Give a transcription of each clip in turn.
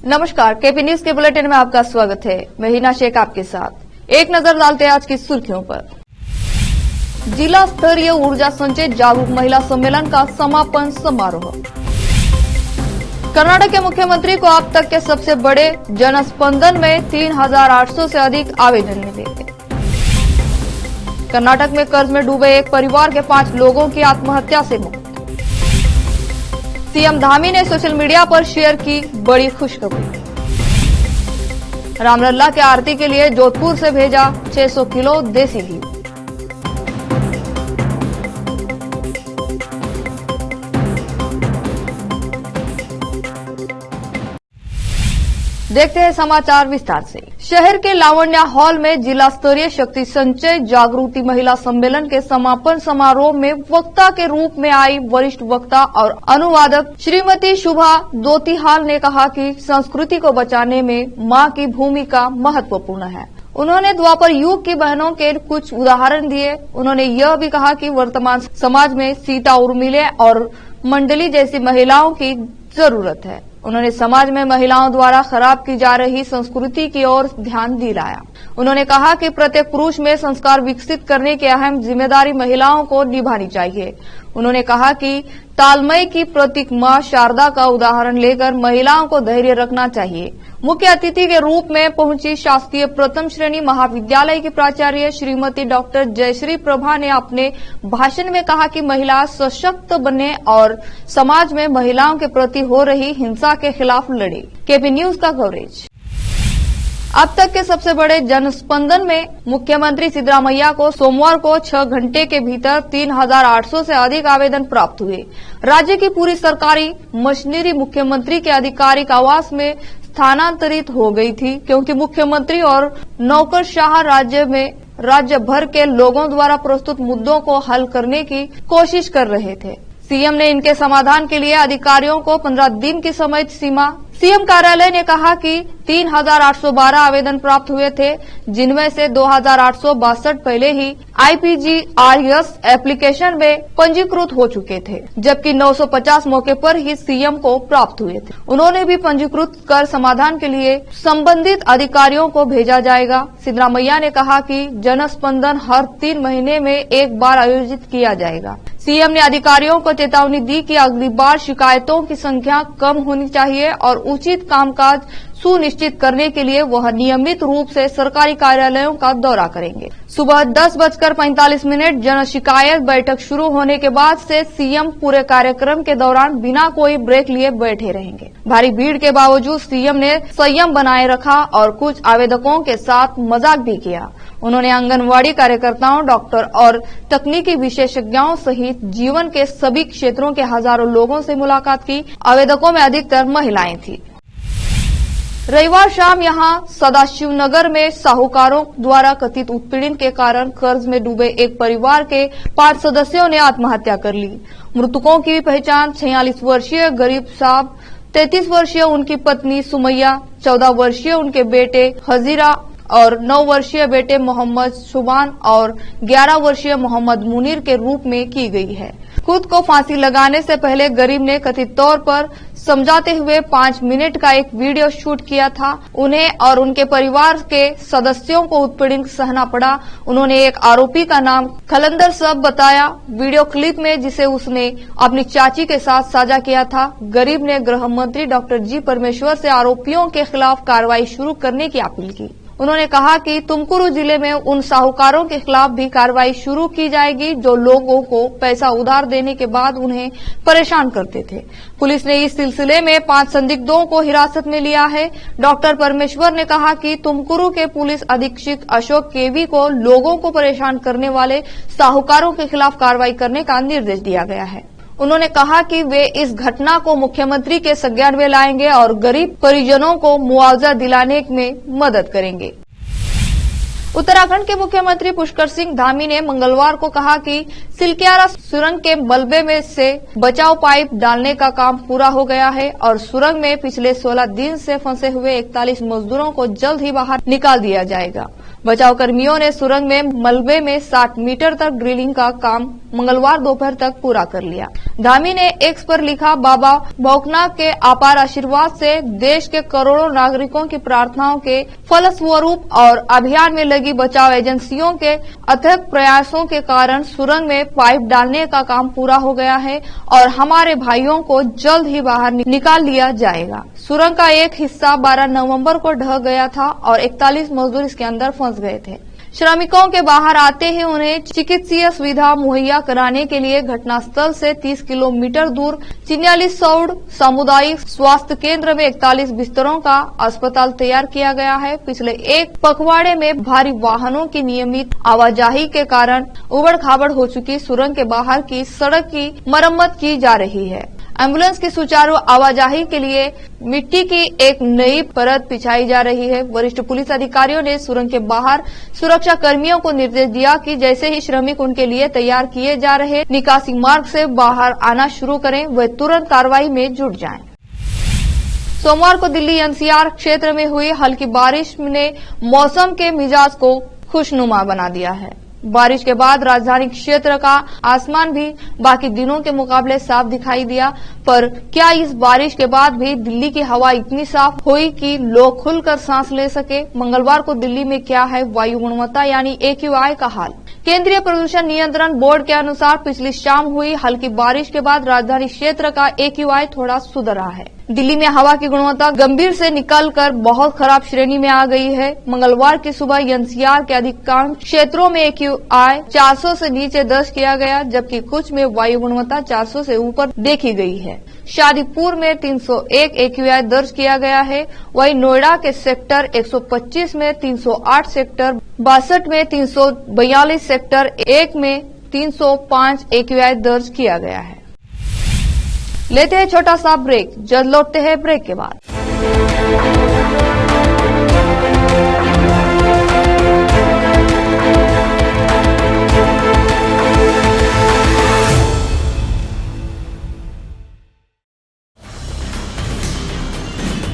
नमस्कार, KP news के bulletin में आपका स्वागत है। मैं हिना शेख आपके साथ। एक नजर डालते हैं आज की सुर्खियों पर। जिला स्तरीय ऊर्जा संचय जागरूक महिला सम्मेलन का समापन समारोह। कर्नाटक के मुख्यमंत्री को अब तक के सबसे बड़े जनस्पंदन में 3800 से अधिक आवेदन मिले। कर्नाटक में कर्ज में डूबे एक परिवार के 5 लोगों की आत्महत्या से मौत। सीएम धामी ने सोशल मीडिया पर शेयर की बड़ी खुशखबरी। रामलला के आरती के लिए जोधपुर से भेजा 600 किलो देसी घी। देखते हैं समाचार विस्तार से। शहर के लावण्या हॉल में जिला स्तरीय शक्ति संचय जागृति महिला सम्मेलन के समापन समारोह में वक्ता के रूप में आई वरिष्ठ वक्ता और अनुवादक श्रीमती शुभा दोतिहाल ने कहा कि संस्कृति को बचाने में मां की भूमिका महत्वपूर्ण है। उन्होंने द्वापर युग की बहनों के कुछ उदाहरण दिए। उन्होंने यह भी कहा कि वर्तमान समाज में सीता उर्मिले और मंडली जैसी महिलाओं की जरूरत है। उन्होंने समाज में महिलाओं द्वारा खराब की जा रही संस्कृति की ओर ध्यान दिलाया। उन्होंने कहा कि प्रत्येक पुरुष में संस्कार विकसित करने की अहम जिम्मेदारी महिलाओं को निभानी चाहिए। उन्होंने कहा कि तालमय की प्रतीक मां शारदा का उदाहरण लेकर महिलाओं को धैर्य रखना चाहिए। मुख्य अतिथि के रूप में पहुंची शासकीय प्रथम श्रेणी महाविद्यालय की प्राचार्य श्रीमती डॉक्टर जयश्री प्रभा ने अपने भाषण में कहा कि महिला सशक्त बने और समाज में महिलाओं के प्रति हो रही हिंसा के खिलाफ लड़े। केपी न्यूज का कवरेज। अब तक के सबसे बड़े जनस्पंदन में मुख्यमंत्री सिद्धरामैया को सोमवार को 6 घंटे के भीतर 3800 से अधिक आवेदन प्राप्त हुए। राज्य की पूरी सरकारी मशीनरी मुख्यमंत्री के आधिकारिक आवास में स्थानांतरित हो गई थी, क्योंकि मुख्यमंत्री और नौकरशाह राज्य भर के लोगों द्वारा प्रस्तुत मुद्दों को हल करने की कोशिश कर रहे थे। सीएम ने इनके समाधान के लिए अधिकारियों को 15 दिन की समय सीमा। सीएम कार्यालय ने कहा कि 3812 आवेदन प्राप्त हुए थे, जिनमें से 2862 पहले ही IPGRS एप्लीकेशन में पंजीकृत हो चुके थे, जबकि 950 मौके पर ही सीएम को प्राप्त हुए थे। उन्होंने भी पंजीकृत कर समाधान के लिए संबंधित अधिकारियों को भेजा जाएगा। सिद्धरामैया ने कहा कि जनस्पंदन हर 3 महीने में एक बार आयोजित किया जाएगा। सीएम ने अधिकारियों को चेतावनी दी कि अगली बार शिकायतों की संख्या कम होनी चाहिए और उचित कामकाज सुनिश्चित करने के लिए वह नियमित रूप से सरकारी कार्यालयों का दौरा करेंगे। सुबह 10:45 जन शिकायत बैठक शुरू होने के बाद से सीएम पूरे कार्यक्रम के दौरान बिना कोई ब्रेक लिए बैठे रहेंगे। भारी भीड़ के बावजूद सीएम ने संयम बनाए रखा और कुछ आवेदकों के साथ मजाक भी किया। उन्होंने आंगनवाड़ी कार्यकर्ताओं, डॉक्टर और तकनीकी विशेषज्ञों सहित जीवन के सभी क्षेत्रों के हजारों लोगों से मुलाकात की। आवेदकों में अधिकतर महिलाएं थी। रविवार शाम यहां सदाशिव नगर में साहूकारों द्वारा कथित उत्पीड़न के कारण कर्ज में डूबे एक परिवार के 5 सदस्यों ने आत्महत्या कर ली। मृतकों की पहचान 46 वर्षीय गरीब साहब, 33 वर्षीय उनकी पत्नी सुमैया, 14 वर्षीय उनके बेटे हजीरा और 9 वर्षीय बेटे मोहम्मद सुबान और 11 वर्षीय मोहम्मद मुनीर के रूप में की गई है। खुद को फांसी लगाने से पहले गरीब ने कथित तौर पर समझाते हुए 5 मिनट का एक वीडियो शूट किया था। उन्हें और उनके परिवार के सदस्यों को उत्पीड़न सहना पड़ा। उन्होंने एक आरोपी का नाम खलंदर सब बताया। वीडियो क्लिप में, जिसे उसने अपनी चाची के साथ साझा किया था, गरीब ने गृह मंत्री डॉक्टर जी परमेश्वर से आरोपियों के खिलाफ कार्रवाई शुरू करने की अपील की। उन्होंने कहा कि तुमकुरू जिले में उन साहूकारों के खिलाफ भी कार्रवाई शुरू की जाएगी जो लोगों को पैसा उधार देने के बाद उन्हें परेशान करते थे। पुलिस ने इस सिलसिले में 5 संदिग्धों को हिरासत में लिया है। डॉक्टर परमेश्वर ने कहा कि तुमकुरू के पुलिस अधीक्षक अशोक केवी को लोगों को परेशान करने वाले साहूकारों के खिलाफ कार्रवाई करने का निर्देश दिया गया है। उन्होंने कहा कि वे इस घटना को मुख्यमंत्री के संज्ञान में लाएंगे और गरीब परिजनों को मुआवजा दिलाने में मदद करेंगे। उत्तराखंड के मुख्यमंत्री पुष्कर सिंह धामी ने मंगलवार को कहा कि सिलक्यारा सुरंग के मलबे में से बचाव पाइप डालने का काम पूरा हो गया है और सुरंग में पिछले 16 दिन से फंसे हुए 41 मजदूरों को जल्द ही बाहर निकाल दिया जाएगा। बचाव कर्मियों ने सुरंग में मलबे में 60 मीटर तक ड्रिलिंग का काम मंगलवार दोपहर तक पूरा कर लिया। धामी ने एक्स पर लिखा, बाबा भौकनाथ के अपार आशीर्वाद से देश के करोड़ों नागरिकों की प्रार्थनाओं के फलस्वरूप और अभियान में लगी बचाव एजेंसियों के अथक प्रयासों के कारण सुरंग में पाइप डालने का काम पूरा हो गया है और हमारे भाइयों को जल्द ही बाहर निकाल लिया जाएगा। सुरंग का एक हिस्सा 12 नवंबर को ढह गया था और 41 मजदूर इसके अंदर फंस गए थे। श्रमिकों के बाहर आते ही उन्हें चिकित्सीय सुविधा मुहैया कराने के लिए घटनास्थल से 30 किलोमीटर दूर चिन्याली सौड़ सामुदायिक स्वास्थ्य केंद्र में 41 बिस्तरों का अस्पताल तैयार किया गया है। पिछले एक पखवाड़े में भारी वाहनों की नियमित आवाजाही के कारण उबड़ खाबड़ हो चुकी सुरंग के बाहर की सड़क की मरम्मत की जा रही है। एम्बुलेंस की सुचारू आवाजाही के लिए मिट्टी की एक नई परत बिछाई जा रही है। वरिष्ठ पुलिस अधिकारियों ने सुरंग के बाहर सुरक्षा कर्मियों को निर्देश दिया कि जैसे ही श्रमिक उनके लिए तैयार किए जा रहे निकासी मार्ग से बाहर आना शुरू करें, वे तुरंत कार्रवाई में जुट जाएं। सोमवार को दिल्ली एनसीआर क्षेत्र में हुई हल्की बारिश ने मौसम के मिजाज को खुशनुमा बना दिया है। बारिश के बाद राजधानी क्षेत्र का आसमान भी बाकी दिनों के मुकाबले साफ दिखाई दिया, पर क्या इस बारिश के बाद भी दिल्ली की हवा इतनी साफ हुई कि लोग खुलकर सांस ले सके? मंगलवार को दिल्ली में क्या है वायु गुणवत्ता यानी AQI का हाल? केंद्रीय प्रदूषण नियंत्रण बोर्ड के अनुसार पिछली शाम हुई हल्की बारिश के बाद राजधानी क्षेत्र का AQI थोड़ा सुधरा है। दिल्ली में हवा की गुणवत्ता गंभीर से निकलकर बहुत खराब श्रेणी में आ गई है। मंगलवार की सुबह एनसीआर के अधिकांश क्षेत्रों में AQI 400 से नीचे दर्ज किया गया, जबकि कुछ में वायु गुणवत्ता 400 से ऊपर देखी गई है। शादीपुर में 301 AQI दर्ज किया गया है। वहीं नोएडा के सेक्टर 125 में 308, सेक्टर 62 में 342, सेक्टर 1 में 305 AQI दर्ज किया गया है। लेते हैं छोटा सा ब्रेक, जल्द लौटते हैं ब्रेक के बाद।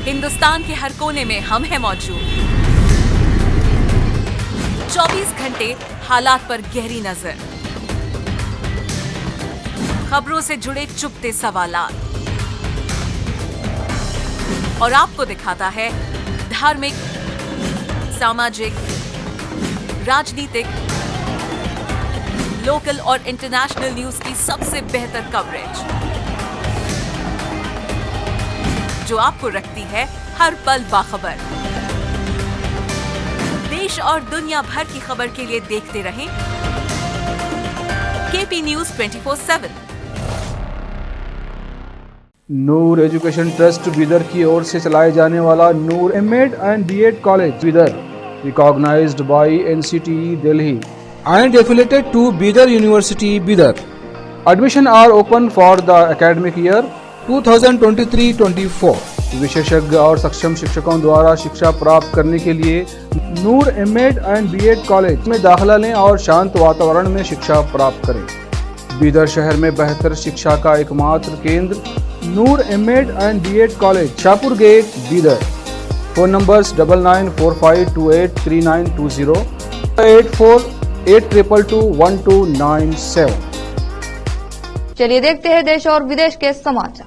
हिंदुस्तान के हर कोने में हम हैं मौजूद। 24 घंटे हालात पर गहरी नजर, खबरों से जुड़े चुपते सवालात और आपको दिखाता है धार्मिक, सामाजिक, राजनीतिक, लोकल और इंटरनेशनल न्यूज की सबसे बेहतर कवरेज, जो आपको रखती है हर पल बाखबर। देश और दुनिया भर की खबर के लिए देखते रहें KP News 24/7। नूर एजुकेशन ट्रस्ट बीदर की ओर से चलाए जाने वाला नूर M.Ed and B.Ed college Bidar, recognized by NCTE Delhi and affiliated to Bidar University Bidar. Admission are open for the academic year 2023-24. विशेषज्ञ और सक्षम शिक्षकों द्वारा शिक्षा प्राप्त करने के लिए नूर M.Ed and B.Ed कॉलेज में दाखिला लें और शांत वातावरण में शिक्षा प्राप्त करें। बीदर शहर में बेहतर शिक्षा का एकमात्र केंद्र Noor M.Ed and B.Ed college, Shahpur Gate, Bidar. Phone numbers 9945283920, 8482221297। चलिए देखते हैं देश और विदेश के समाचार।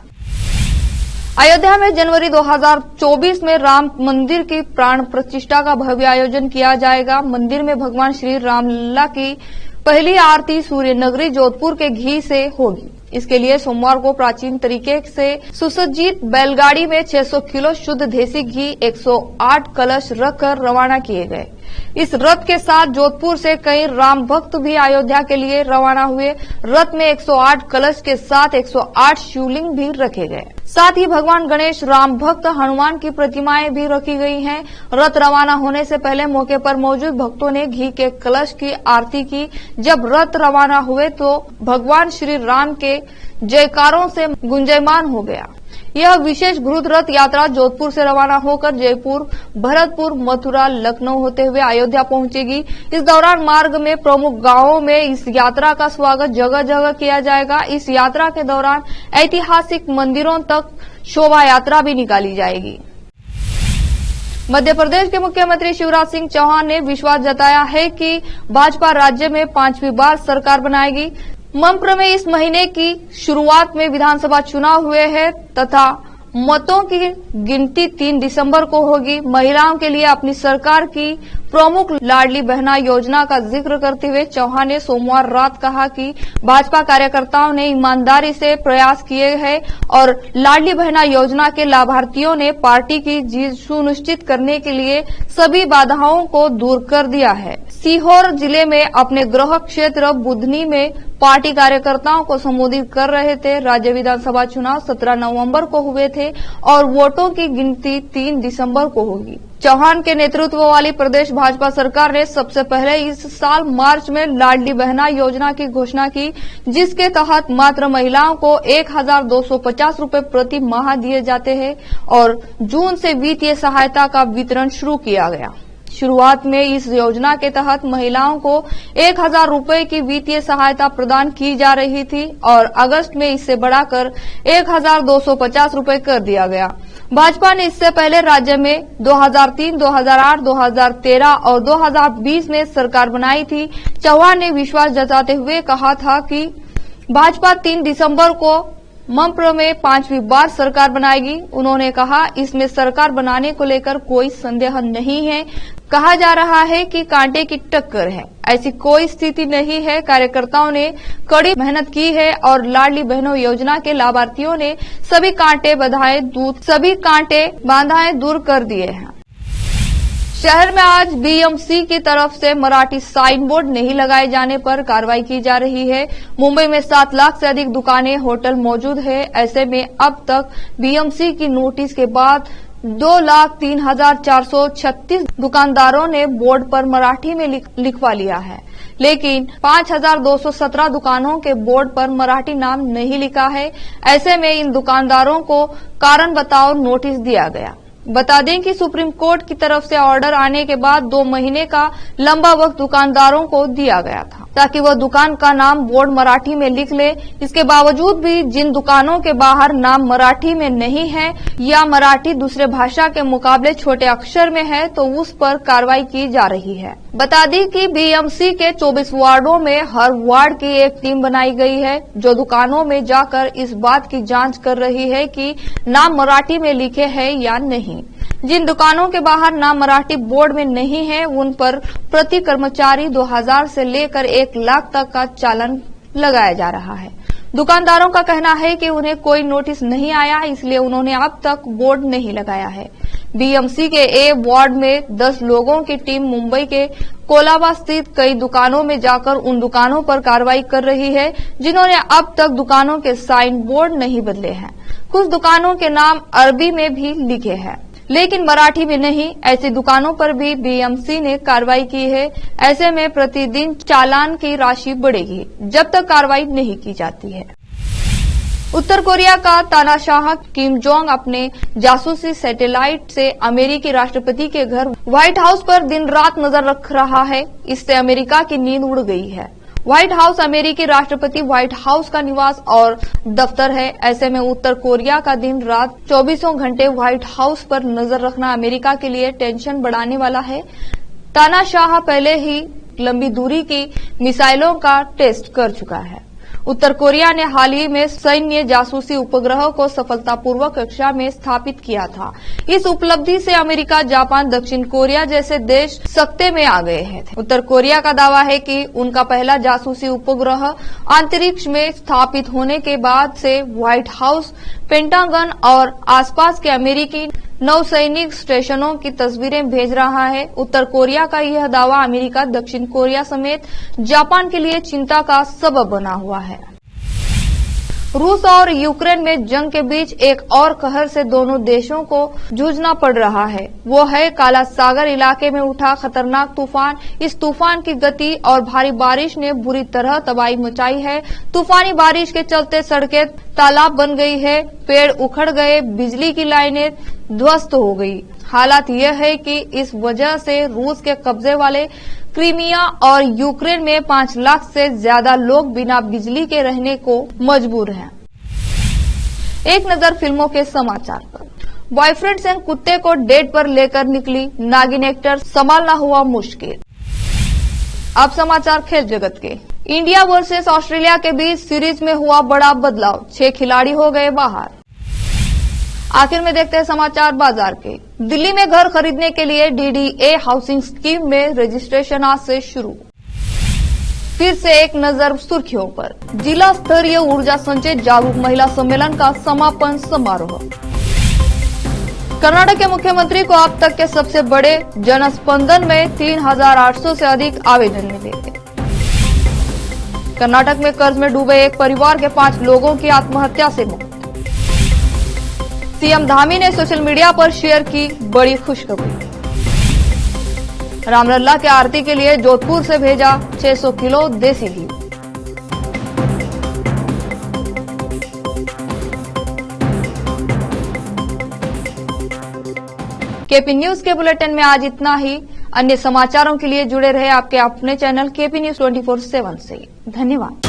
अयोध्या में जनवरी 2024 में राम मंदिर की प्राण प्रतिष्ठा का भव्य आयोजन किया जाएगा। मंदिर में भगवान श्री रामलला की पहली आरती सूर्य नगरी जोधपुर के घी से होगी। इसके लिए सोमवार को प्राचीन तरीके से सुसज्जित बैलगाड़ी में 600 किलो शुद्ध देसी घी 108 कलश रखकर रवाना किए गए। इस रथ के साथ जोधपुर से कई राम भक्त भी अयोध्या के लिए रवाना हुए। रथ में 108 कलश के साथ 108 शिवलिंग भी रखे गए। साथ ही भगवान गणेश, राम भक्त, हनुमान की प्रतिमाएं भी रखी गई हैं। रथ रवाना होने से पहले मौके पर मौजूद भक्तों ने घी के कलश की आरती की। जब रथ रवाना हुए तो भगवान श्री राम के जयकारों से गुंजायमान हो गया। यह विशेष घृत रथ यात्रा जोधपुर से रवाना होकर जयपुर, भरतपुर, मथुरा, लखनऊ होते हुए अयोध्या पहुंचेगी। इस दौरान मार्ग में प्रमुख गांवों में इस यात्रा का स्वागत जगह जगह किया जाएगा। इस यात्रा के दौरान ऐतिहासिक मंदिरों तक शोभा यात्रा भी निकाली जाएगी। मध्य प्रदेश के मुख्यमंत्री शिवराज सिंह चौहान ने विश्वास जताया है कि भाजपा राज्य में 5वीं बार सरकार बनाएगी। मप्र में इस महीने की शुरुआत में विधानसभा चुनाव हुए हैं तथा मतों की गिनती 3 दिसंबर को होगी। महिलाओं के लिए अपनी सरकार की प्रमुख लाडली बहना योजना का जिक्र करते हुए चौहान ने सोमवार रात कहा कि भाजपा कार्यकर्ताओं ने ईमानदारी से प्रयास किए हैं और लाडली बहना योजना के लाभार्थियों ने पार्टी की जीत सुनिश्चित करने के लिए सभी बाधाओं को दूर कर दिया है। सीहोर जिले में अपने गृह क्षेत्र बुधनी में पार्टी कार्यकर्ताओं को संबोधित कर रहे थे। राज्य विधानसभा चुनाव 17 नवंबर को हुए थे और वोटों की गिनती 3 दिसंबर को होगी। चौहान के नेतृत्व वाली प्रदेश भाजपा सरकार ने सबसे पहले इस साल मार्च में लाडली बहना योजना की घोषणा की, जिसके तहत मात्र महिलाओं को 1250 रूपये प्रति माह दिए जाते हैं और जून से वित्तीय सहायता का वितरण शुरू किया गया। शुरुआत में इस योजना के तहत महिलाओं को 1000 रूपये की वित्तीय सहायता प्रदान की जा रही थी और अगस्त में इसे बढ़ाकर 1250 रूपये कर दिया गया। भाजपा ने इससे पहले राज्य में 2003, 2008, 2013 और 2020 में सरकार बनाई थी। चौहान ने विश्वास जताते हुए कहा था कि भाजपा 3 दिसंबर को मप्र में 5वीं बार सरकार बनाएगी। उन्होंने कहा इसमें सरकार बनाने को लेकर कोई संदेह नहीं है। कहा जा रहा है कि कांटे की टक्कर है, ऐसी कोई स्थिति नहीं है। कार्यकर्ताओं ने कड़ी मेहनत की है और लाडली बहनों योजना के लाभार्थियों ने सभी कांटे बाधाएं दूर कर दिए हैं। शहर में आज बीएमसी की तरफ से मराठी साइन बोर्ड नहीं लगाए जाने पर कार्रवाई की जा रही है। मुंबई में 7 लाख से अधिक दुकानें, होटल मौजूद है। ऐसे में अब तक बीएमसी की नोटिस के बाद 2,03,436 दुकानदारों ने बोर्ड पर मराठी में लिखवा लिया है, लेकिन 5,217 दुकानों के बोर्ड पर मराठी नाम नहीं लिखा है। ऐसे में इन दुकानदारों को कारण बताओ नोटिस दिया गया। बता दें कि सुप्रीम कोर्ट की तरफ से ऑर्डर आने के बाद 2 महीने का लंबा वक्त दुकानदारों को दिया गया था ताकि वह दुकान का नाम बोर्ड मराठी में लिख ले। इसके बावजूद भी जिन दुकानों के बाहर नाम मराठी में नहीं है या मराठी दूसरे भाषा के मुकाबले छोटे अक्षर में है तो उस पर कार्रवाई की जा रही है। बता दें कि बीएमसी के 24 वार्डों में हर वार्ड की एक टीम बनाई गई है जो दुकानों में जाकर इस बात की जांच कर रही है कि नाम मराठी में लिखे हैं या नहीं। जिन दुकानों के बाहर नाम मराठी बोर्ड में नहीं है उन पर प्रति कर्मचारी 2000 से लेकर 1 लाख तक का चालान लगाया जा रहा है। दुकानदारों का कहना है कि उन्हें कोई नोटिस नहीं आया, इसलिए उन्होंने अब तक बोर्ड नहीं लगाया है। बीएमसी के ए वार्ड में 10 लोगों की टीम मुंबई के कोलाबा स्थित कई दुकानों में जाकर उन दुकानों पर कार्रवाई कर रही है जिन्होंने अब तक दुकानों के साइन बोर्ड नहीं बदले हैं। कुछ दुकानों के नाम अरबी में भी लिखे हैं लेकिन मराठी में नहीं। ऐसी दुकानों पर भी बीएमसी ने कार्रवाई की है। ऐसे में प्रतिदिन चालान की राशि बढ़ेगी जब तक कार्रवाई नहीं की जाती है। उत्तर कोरिया का तानाशाह किम जोंग अपने जासूसी सैटेलाइट से अमेरिकी राष्ट्रपति के घर व्हाइट हाउस पर दिन रात नजर रख रहा है। इससे अमेरिका की नींद उड़ गई है। व्हाइट हाउस अमेरिकी राष्ट्रपति व्हाइट हाउस का निवास और दफ्तर है। ऐसे में उत्तर कोरिया का दिन रात 24 घंटे व्हाइट हाउस पर नजर रखना अमेरिका के लिए टेंशन बढ़ाने वाला है। तानाशाह पहले ही लंबी दूरी की मिसाइलों का टेस्ट कर चुका है। उत्तर कोरिया ने हाल ही में सैन्य जासूसी उपग्रह को सफलतापूर्वक कक्षा में स्थापित किया था। इस उपलब्धि से अमेरिका, जापान, दक्षिण कोरिया जैसे देश सख्ते में आ गए हैं। उत्तर कोरिया का दावा है कि उनका पहला जासूसी उपग्रह अंतरिक्ष में स्थापित होने के बाद से व्हाइट हाउस, पेंटागन और आसपास के अमेरिकी नौसैनिक स्टेशनों की तस्वीरें भेज रहा है। उत्तर कोरिया का यह दावा अमेरिका, दक्षिण कोरिया समेत जापान के लिए चिंता का सबब बना हुआ है। रूस और यूक्रेन में जंग के बीच एक और कहर से दोनों देशों को जूझना पड़ रहा है। वो है काला सागर इलाके में उठा खतरनाक तूफान। इस तूफान की गति और भारी बारिश ने बुरी तरह तबाही मचाई है। तूफानी बारिश के चलते सड़कें तालाब बन गई है, पेड़ उखड़ गए, बिजली की लाइनें ध्वस्त हो गई। हालात यह है कि इस वजह से रूस के कब्जे वाले क्रीमिया और यूक्रेन में 5 लाख से ज्यादा लोग बिना बिजली के रहने को मजबूर हैं। एक नजर फिल्मों के समाचार पर। बॉयफ्रेंड संग कुत्ते को डेट पर लेकर निकली नागिन एक्टर, संभालना हुआ मुश्किल। अब समाचार खेल जगत के। इंडिया वर्सेस ऑस्ट्रेलिया के बीच सीरीज में हुआ बड़ा बदलाव, 6 खिलाड़ी हो गए बाहर। आखिर में देखते हैं समाचार बाजार के। दिल्ली में घर खरीदने के लिए डीडीए हाउसिंग स्कीम में रजिस्ट्रेशन आज से शुरू। फिर से एक नजर सुर्खियों पर। जिला स्तरीय ऊर्जा संचय जागरूक महिला सम्मेलन का समापन समारोह। कर्नाटक के मुख्यमंत्री को अब तक के सबसे बड़े जनस्पंदन में 3800 से अधिक आवेदन मिले। कर्नाटक में कर्ज में डूबे एक परिवार के 5 लोगों की आत्महत्या से मौत। सीएम धामी ने सोशल मीडिया पर शेयर की बड़ी खुशखबरी। रामलला के आरती के लिए जोधपुर से भेजा 600 किलो देसी घी। केपी न्यूज के बुलेटिन में आज इतना ही। अन्य समाचारों के लिए जुड़े रहे आपके अपने चैनल केपी न्यूज 24/7 से। धन्यवाद।